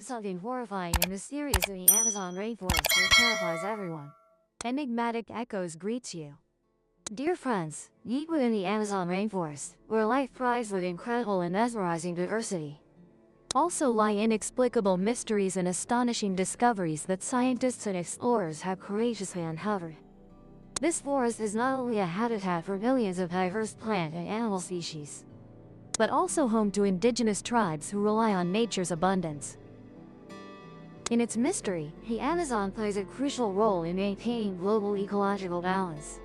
discovered something horrifying and mysterious in the Amazon rainforest that terrifies everyone. Enigmatic echoes greets you. Dear friends, deep within the Amazon rainforest, where life thrives with incredible and mesmerizing diversity, also lie inexplicable mysteries and astonishing discoveries that scientists and explorers have courageously uncovered. This forest is not only a habitat for millions of diverse plant and animal species, but also home to indigenous tribes who rely on nature's abundance. In its mystery, the Amazon plays a crucial role in maintaining global ecological balance.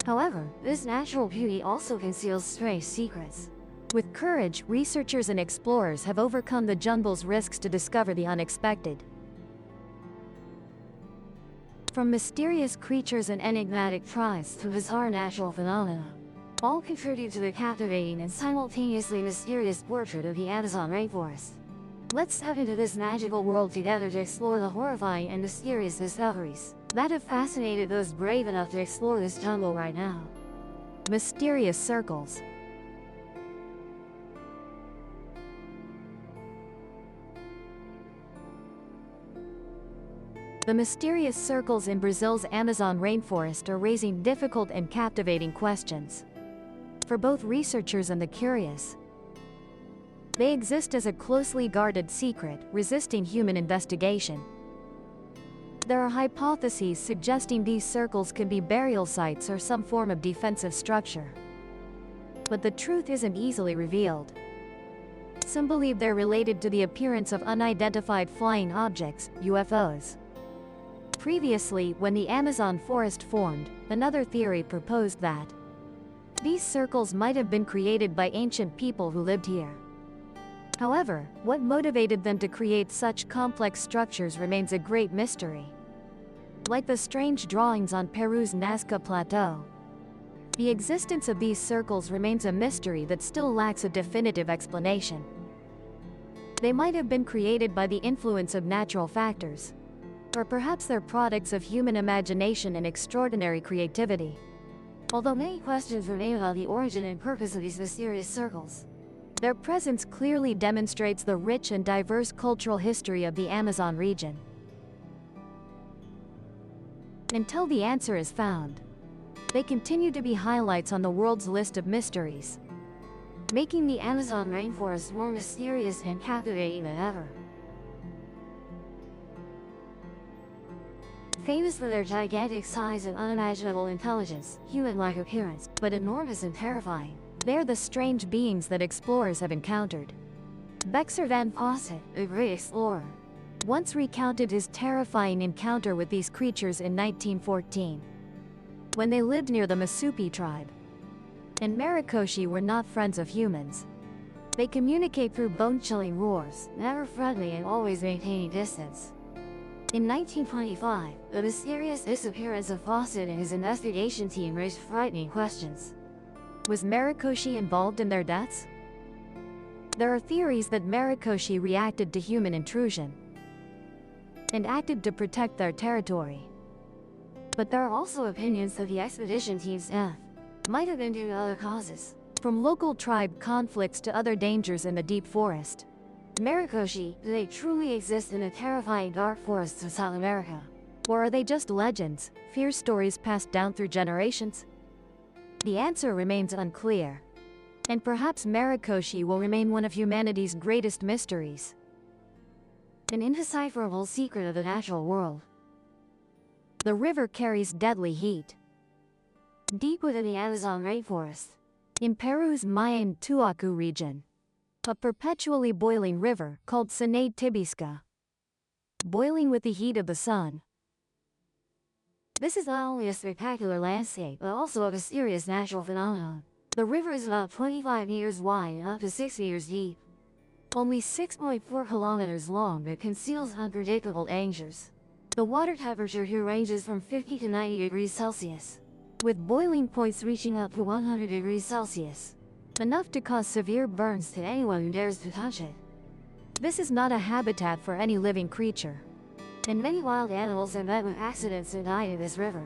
However, this natural beauty also conceals strange secrets. With courage, researchers and explorers have overcome the jungle's risks to discover the unexpected. From mysterious creatures and enigmatic tribes to bizarre natural phenomena, all contribute to the captivating and simultaneously mysterious portrait of the Amazon rainforest. Let's step into this magical world together to explore the horrifying and mysterious discoveries that have fascinated those brave enough to explore this jungle right now. Mysterious circles. The mysterious circles in Brazil's Amazon rainforest are raising difficult and captivating questions for both researchers and the curious. They exist as a closely guarded secret, resisting human investigation. There are hypotheses suggesting these circles could be burial sites or some form of defensive structure. But the truth isn't easily revealed. Some believe they're related to the appearance of unidentified flying objects, UFOs. Previously, when the Amazon forest formed, another theory proposed that these circles might have been created by ancient people who lived here. However, what motivated them to create such complex structures remains a great mystery. Like the strange drawings on Peru's Nazca Plateau, the existence of these circles remains a mystery that still lacks a definitive explanation. They might have been created by the influence of natural factors, or perhaps they're products of human imagination and extraordinary creativity. Although many questions remain about the origin and purpose of these mysterious circles, their presence clearly demonstrates the rich and diverse cultural history of the Amazon region. Until the answer is found, they continue to be highlights on the world's list of mysteries, making the Amazon rainforest more mysterious and captivating than ever. Famous for their gigantic size and unimaginable intelligence, human-like appearance, but enormous and terrifying, they are the strange beings that explorers have encountered. Bexer van Posset, a great explorer, once recounted his terrifying encounter with these creatures in 1914, when they lived near the Masupi tribe. And Marikoshi were not friends of humans. They communicate through bone-chilling roars, never friendly and always maintaining distance. In 1925, the mysterious disappearance of Fawcett and his investigation team raised frightening questions. Was Marikoshi involved in their deaths? There are theories that Marikoshi reacted to human intrusion and acted to protect their territory. But there are also opinions that the expedition team's death might have been due to other causes, from local tribe conflicts to other dangers in the deep forest. Marikoshi, do they truly exist in the terrifying dark forests of South America? Or are they just legends, fear stories passed down through generations? The answer remains unclear. And perhaps Marikoshi will remain one of humanity's greatest mysteries. An indecipherable secret of the natural world. The river carries deadly heat. Deep within the Amazon rainforest, in Peru's Mayan Tuacu region, a perpetually boiling river called Sinade Tibisca, boiling with the heat of the sun. This is not only a spectacular landscape, but also a mysterious natural phenomenon. The river is about 25 meters wide and up to 6 meters deep, only 6.4 kilometers long, but conceals unpredictable dangers. The water temperature here ranges from 50 to 90 degrees Celsius, with boiling points reaching up to 100 degrees Celsius. Enough to cause severe burns to anyone who dares to touch it. This is not a habitat for any living creature, and many wild animals have met with accidents and died in this river.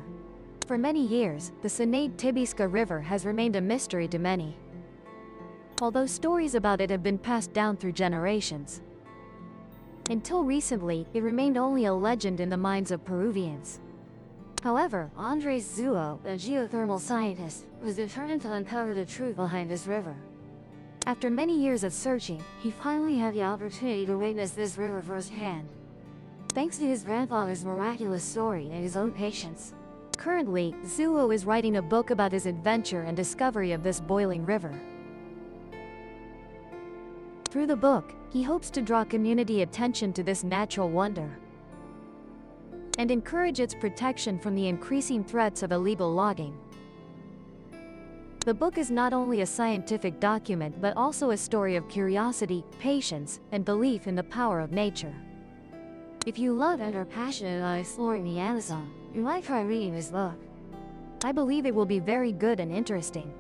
For many years, the Sinade Tibisca River has remained a mystery to many. Although stories about it have been passed down through generations, Until recently, it remained only a legend in the minds of Peruvians. However, Andres Zuo, a geothermal scientist, was determined to uncover the truth behind this river. After many years of searching, he finally had the opportunity to witness this river firsthand. Thanks to his grandfather's miraculous story and his own patience. Currently, Zuo is writing a book about his adventure and discovery of this boiling river. Through the book, he hopes to draw community attention to this natural wonder and encourage its protection from the increasing threats of illegal logging. The book is not only a scientific document but also a story of curiosity, patience, and belief in the power of nature. If you love and are passionate about exploring the Amazon, you might try reading this book. I believe it will be very good and interesting.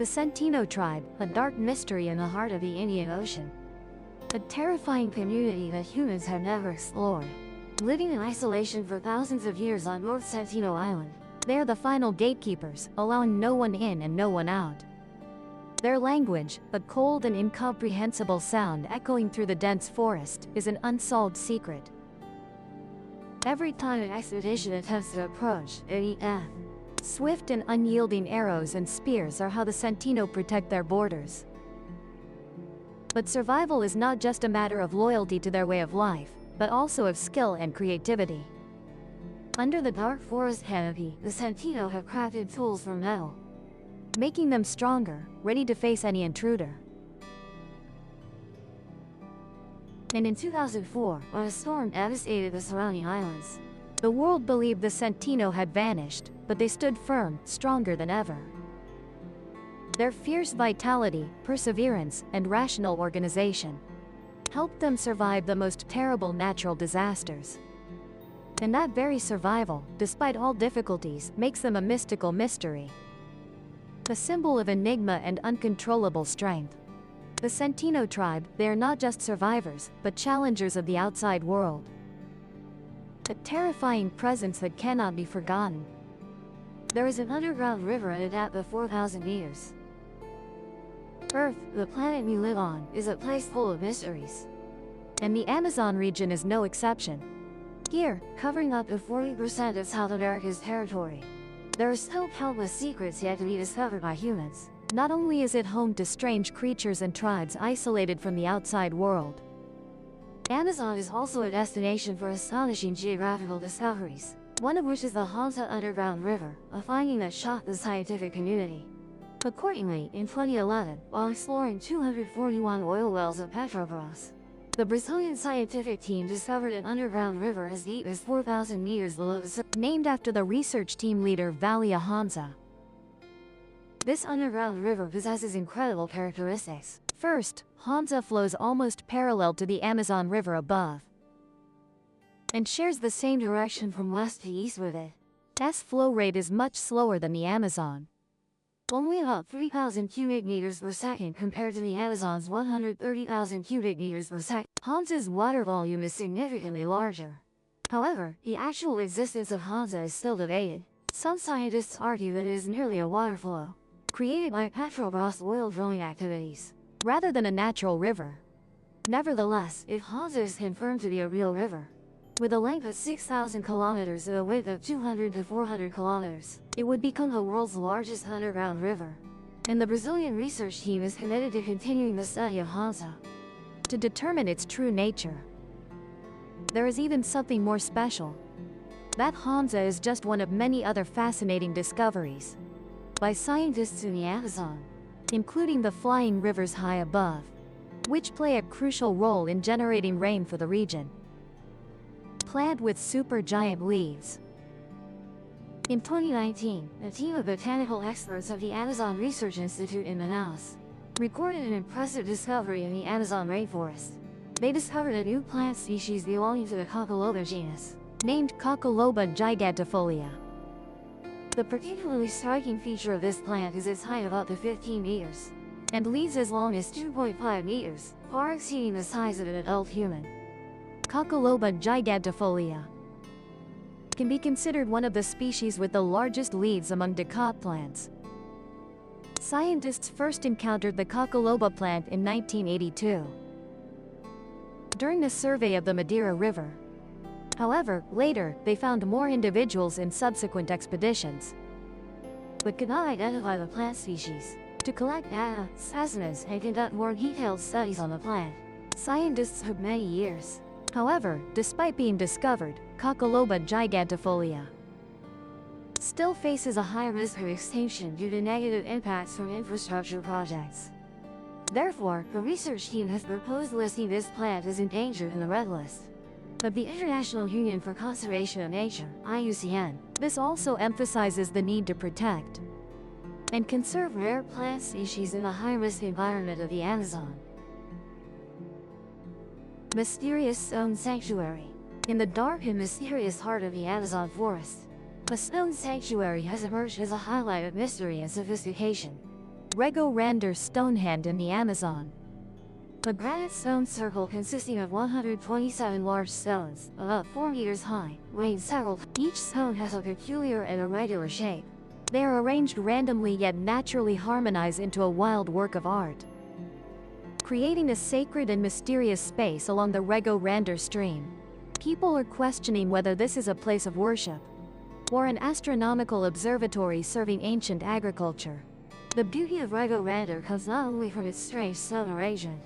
The Centino tribe, a dark mystery in the heart of the Indian Ocean. A terrifying community that humans have never explored. Living in isolation for thousands of years on North Centino Island, they are the final gatekeepers, allowing no one in and no one out. Their language, a cold and incomprehensible sound echoing through the dense forest, is an unsolved secret. Every time an expedition attempts to approach, they meet death. Swift and unyielding arrows and spears are how the Centino protect their borders. But survival is not just a matter of loyalty to their way of life, but also of skill and creativity. Under the dark forest canopy, the Centino have crafted tools from metal, making them stronger, ready to face any intruder. And in 2004, when a storm devastated the surrounding islands, the world believed the Centino had vanished, but they stood firm, stronger than ever. Their fierce vitality, perseverance, and rational organization helped them survive the most terrible natural disasters. And that very survival, despite all difficulties, makes them a mystical mystery. A symbol of enigma and uncontrollable strength. The Centino tribe, they are not just survivors, but challengers of the outside world. A terrifying presence that cannot be forgotten. There is an underground river at a depth of 4,000 meters. Earth, the planet we live on, is a place full of mysteries. And the Amazon region is no exception. Here, covering up to 40% of South America's territory, there are still countless secrets yet to be discovered by humans. Not only is it home to strange creatures and tribes isolated from the outside world, Amazon is also a destination for astonishing geographical discoveries, one of which is the Hansa Underground River, a finding that shocked the scientific community. Accordingly, in 2011, while exploring 241 oil wells at Petrobras, the Brazilian scientific team discovered an underground river as deep as 4,000 meters below the surface, named after the research team leader Valia Hansa. This underground river possesses incredible characteristics. First, Hansa flows almost parallel to the Amazon River above, and shares the same direction from west to east with it. Its flow rate is much slower than the Amazon, only about 3,000 cubic meters per second compared to the Amazon's 130,000 cubic meters per second. Hansa's water volume is significantly larger. However, the actual existence of Hansa is still debated. Some scientists argue that it is merely a water flow created by Petrobras oil drilling activities, rather than a natural river. Nevertheless, if Hansa is confirmed to be a real river, with a length of 6,000 kilometers and a width of 200 to 400 kilometers, it would become the world's largest underground river. And the Brazilian research team is committed to continuing the study of Hansa to determine its true nature. There is even something more special. That Hansa is just one of many other fascinating discoveries by scientists in the Amazon, including the flying rivers high above, which play a crucial role in generating rain for the region. Plant with supergiant leaves. In 2019, a team of botanical experts of the Amazon Research Institute in Manaus recorded an impressive discovery in the Amazon rainforest. They discovered a new plant species belonging to the Cockaloba genus, named Cockaloba gigantifolia. The particularly striking feature of this plant is its height of up to 15 meters, and leaves as long as 2.5 meters, far exceeding the size of an adult human. Cockaloba gigantifolia can be considered one of the species with the largest leaves among dicot plants. Scientists first encountered the Cacaloba plant in 1982 during a survey of the Madeira River. However, later, they found more individuals in subsequent expeditions, but could not identify the plant species. To collect data, specimens, and conduct more detailed studies on the plant, scientists took many years. However, despite being discovered, Cacaloba gigantifolia still faces a high risk of extinction due to negative impacts from infrastructure projects. Therefore, the research team has proposed listing this plant as endangered in the Red List of the International Union for Conservation of Nature, IUCN. This also emphasizes the need to protect and conserve rare plant species in the high-risk environment of the Amazon. Mysterious Stone Sanctuary. In the dark and mysterious heart of the Amazon forest, a stone sanctuary has emerged as a highlight of mystery and sophistication. Rego Rander Stonehenge in the Amazon. A granite stone circle consisting of 127 large stones, about 4 meters high, weighing several. Each stone has a peculiar and irregular shape. They are arranged randomly yet naturally harmonize into a wild work of art, creating a sacred and mysterious space along the Rego Rander stream. People are questioning whether this is a place of worship or an astronomical observatory serving ancient agriculture. The beauty of Rego Rander comes not only from its strange stone arrangement,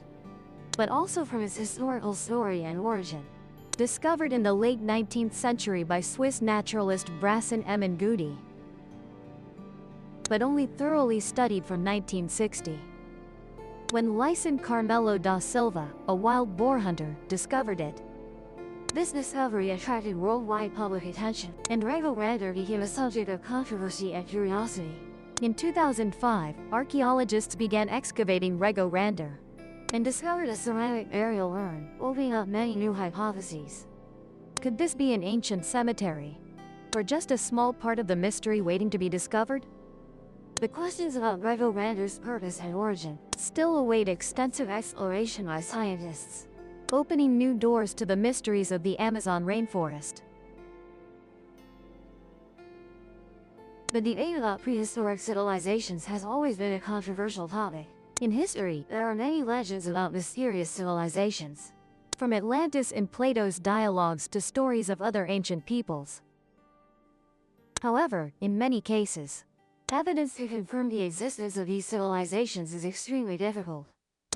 but also from its historical story and origin. Discovered in the late 19th century by Swiss naturalist Brassin Emengudi, but only thoroughly studied from 1960. When Lyson Carmelo da Silva, a wild boar hunter, discovered it. This discovery attracted worldwide public attention, and Rego Rander became a subject of controversy and curiosity. In 2005, archaeologists began excavating Rego Rander and discovered a ceramic burial urn, opening up many new hypotheses. Could this be an ancient cemetery, or just a small part of the mystery waiting to be discovered? The questions about Rego Rander's purpose and origin still await extensive exploration by scientists, opening new doors to the mysteries of the Amazon rainforest. The debate about prehistoric civilizations has always been a controversial topic. In history, there are many legends about mysterious civilizations, from Atlantis in Plato's dialogues to stories of other ancient peoples. However, in many cases, evidence to confirm the existence of these civilizations is extremely difficult.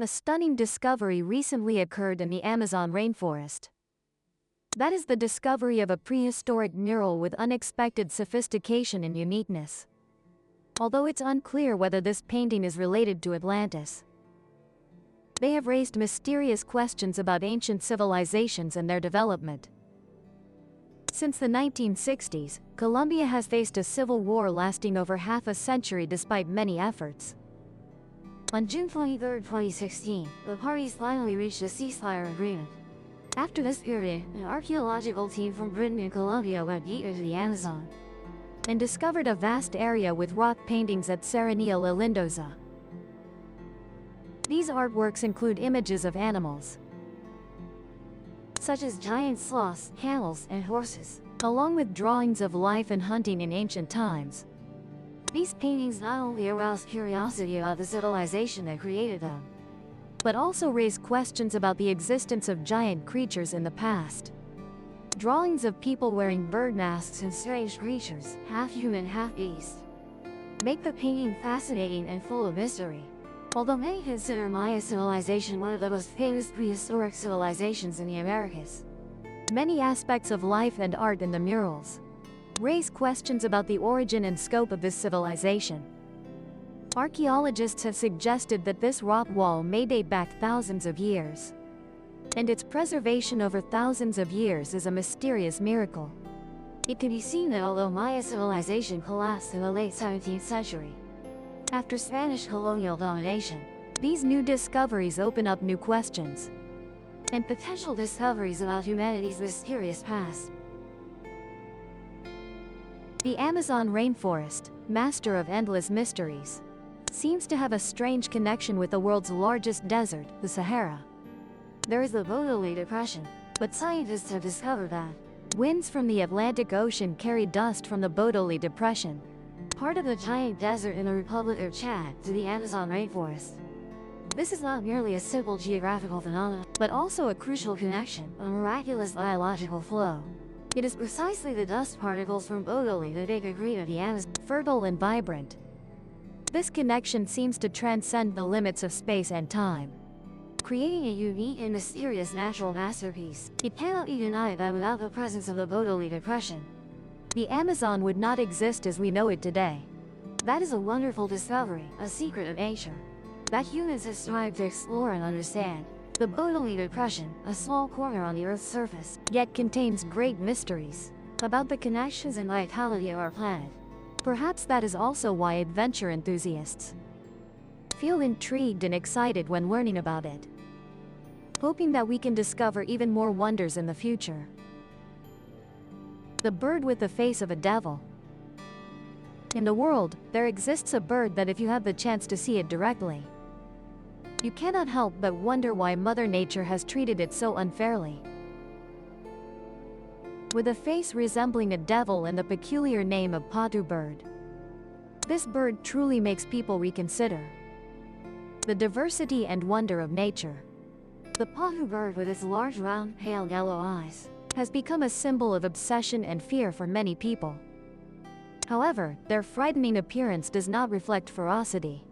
A stunning discovery recently occurred in the Amazon rainforest. That is the discovery of a prehistoric mural with unexpected sophistication and uniqueness. Although it's unclear whether this painting is related to Atlantis, they have raised mysterious questions about ancient civilizations and their development. Since the 1960s, Colombia has faced a civil war lasting over half a century despite many efforts. On June 23, 2016, the parties finally reached a ceasefire agreement. After this period, an archaeological team from Britain and Colombia went deep into the Amazon and discovered a vast area with rock paintings at Serranía La Lindosa. These artworks include images of animals, such as giant sloths, camels, and horses, along with drawings of life and hunting in ancient times. These paintings not only arouse curiosity about the civilization that created them, but also raise questions about the existence of giant creatures in the past. Drawings of people wearing bird masks and strange creatures, half human, half beast, make the painting fascinating and full of mystery. Although many consider Maya civilization one of the most famous prehistoric civilizations in the Americas, many aspects of life and art in the murals raise questions about the origin and scope of this civilization. Archaeologists have suggested that this rock wall may date back thousands of years, and its preservation over thousands of years is a mysterious miracle. It can be seen that although Maya civilization collapsed in the late 17th century, after Spanish colonial domination, these new discoveries open up new questions and potential discoveries about humanity's mysterious past. The Amazon rainforest, master of endless mysteries, seems to have a strange connection with the world's largest desert, the Sahara. There is the Bodoli Depression, but scientists have discovered that winds from the Atlantic Ocean carry dust from the Bodoli Depression, part of the giant desert in the Republic of Chad to the Amazon rainforest. This is not merely a simple geographical phenomenon, but also a crucial connection, a miraculous biological flow. It is precisely the dust particles from Bogoli that make a green of the Amazon fertile and vibrant. This connection seems to transcend the limits of space and time, creating a unique and mysterious natural masterpiece. It cannot be denied that without the presence of the Bogoli Depression, the Amazon would not exist as we know it today. That is a wonderful discovery, a secret of nature, that humans have strived to explore and understand. The Bogoli Depression, a small corner on the Earth's surface, yet contains great mysteries about the connections and vitality of our planet. Perhaps that is also why adventure enthusiasts feel intrigued and excited when learning about it, hoping that we can discover even more wonders in the future. The bird with the face of a devil. In the world, there exists a bird that if you have the chance to see it directly, you cannot help but wonder why Mother Nature has treated it so unfairly. With a face resembling a devil and the peculiar name of Patu bird, this bird truly makes people reconsider the diversity and wonder of nature. The Patu bird, with its large round pale yellow eyes, has become a symbol of obsession and fear for many people. However, their frightening appearance does not reflect ferocity.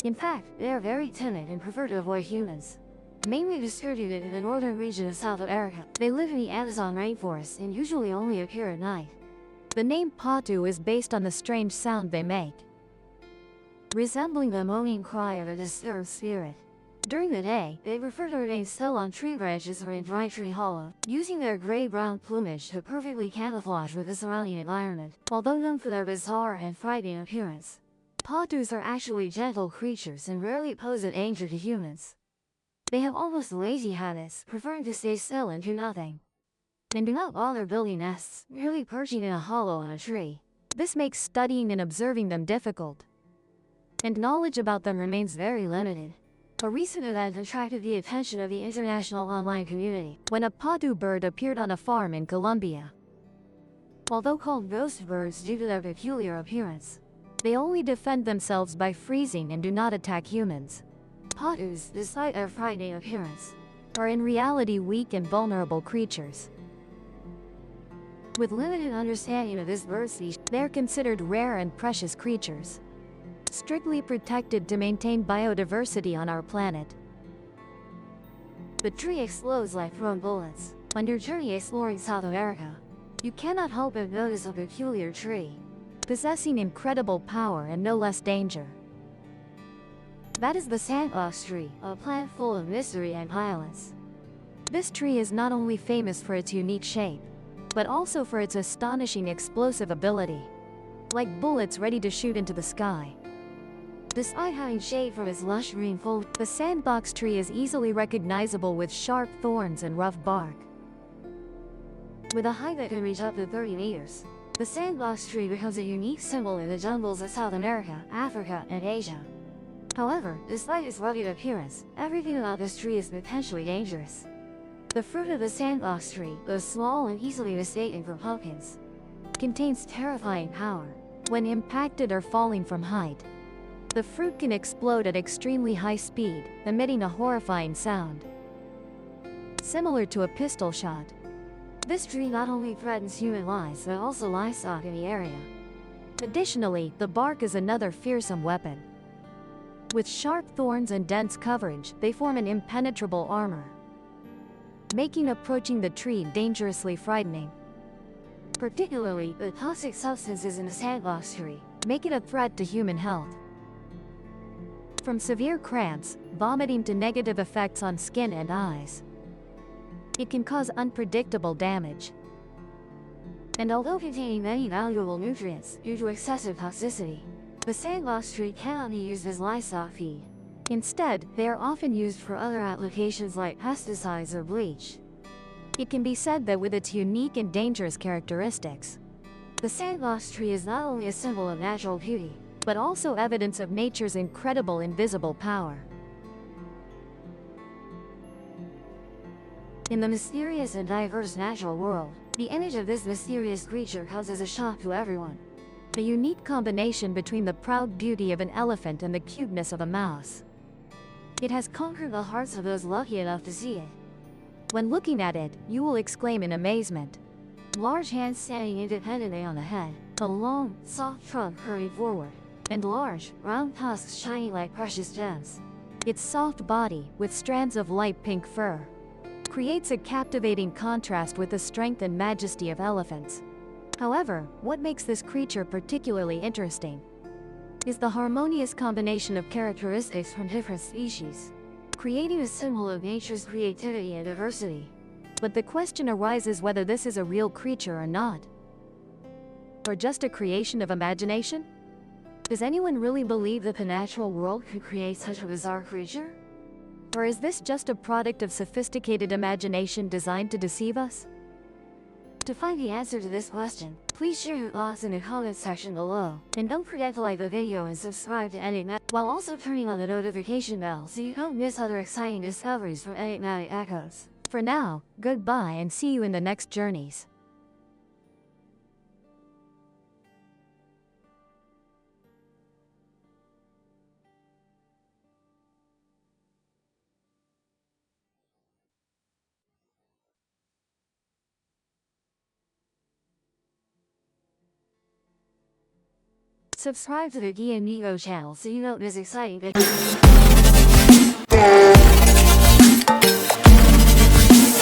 In fact, they are very timid and prefer to avoid humans. Mainly distributed in the northern region of South America, they live in the Amazon rainforest and usually only appear at night. The name Patu is based on the strange sound they make, resembling the moaning cry of a disturbed spirit. During the day, they prefer to remain still on tree branches or in dry tree hollow, using their gray-brown plumage to perfectly camouflage with the surrounding environment. Although known for their bizarre and frightening appearance, Patus are actually gentle creatures and rarely pose a danger to humans. They have almost lazy habits, preferring to stay still and do nothing, and do not bother building nests, merely perching in a hollow on a tree. This makes studying and observing them difficult, and knowledge about them remains very limited. A recent event attracted the attention of the international online community when a Patu bird appeared on a farm in Colombia. Although called ghost birds due to their peculiar appearance, they only defend themselves by freezing and do not attack humans. Patus, despite their frightening appearance, are in reality weak and vulnerable creatures. With limited understanding of this bird species, they are considered rare and precious creatures, strictly protected to maintain biodiversity on our planet. The tree explodes like thrown bullets. On your journey exploring South America, you cannot help but notice a peculiar tree, possessing incredible power and no less danger. That is the sandbox tree, a plant full of mystery and violence. This tree is not only famous for its unique shape, but also for its astonishing explosive ability, like bullets ready to shoot into the sky. Despite having shade from its lush green foliage, the sandbox tree is easily recognizable with sharp thorns and rough bark. With a height that can reach up to 30 meters, the sandbox tree becomes a unique symbol in the jungles of South America, Africa, and Asia. However, despite its rugged appearance, everything about this tree is potentially dangerous. The fruit of the sandbox tree, though small and easily mistaken for pumpkins, contains terrifying power. When impacted or falling from height, the fruit can explode at extremely high speed, emitting a horrifying sound, similar to a pistol shot. This tree not only threatens human lives but also livestock in the area. Additionally, the bark is another fearsome weapon. With sharp thorns and dense coverage, they form an impenetrable armor, making approaching the tree dangerously frightening. Particularly, the toxic substances in the sandbox tree make it a threat to human health. From severe cramps, vomiting to negative effects on skin and eyes, it can cause unpredictable damage. And although containing many valuable nutrients due to excessive toxicity, the sandbox tree cannot be used as livestock feed. Instead, they are often used for other applications like pesticides or bleach. It can be said that with its unique and dangerous characteristics, the sandbox tree is not only a symbol of natural beauty, but also evidence of nature's incredible invisible power. In the mysterious and diverse natural world, the image of this mysterious creature comes as a shock to everyone. The unique combination between the proud beauty of an elephant and the cuteness of a mouse. It has conquered the hearts of those lucky enough to see it. When looking at it, you will exclaim in amazement. Large hands standing independently on the head, a long, soft trunk curving forward, and large, round tusks shining like precious gems. Its soft body, with strands of light pink fur, creates a captivating contrast with the strength and majesty of elephants. However, what makes this creature particularly interesting is the harmonious combination of characteristics from different species, creating a symbol of nature's creativity and diversity. But the question arises whether this is a real creature or not, or just a creation of imagination? Does anyone really believe that the natural world could create such a bizarre creature? Or is this just a product of sophisticated imagination designed to deceive us? To find the answer to this question, please share your thoughts in the comment section below. And don't forget to like the video and subscribe to Enigmatic, while also turning on the notification bell so you don't miss other exciting discoveries from Enigmatic Echoes. For now, goodbye and see you in the next journeys. Subscribe to the DM Nico channel so you don't miss exciting videos.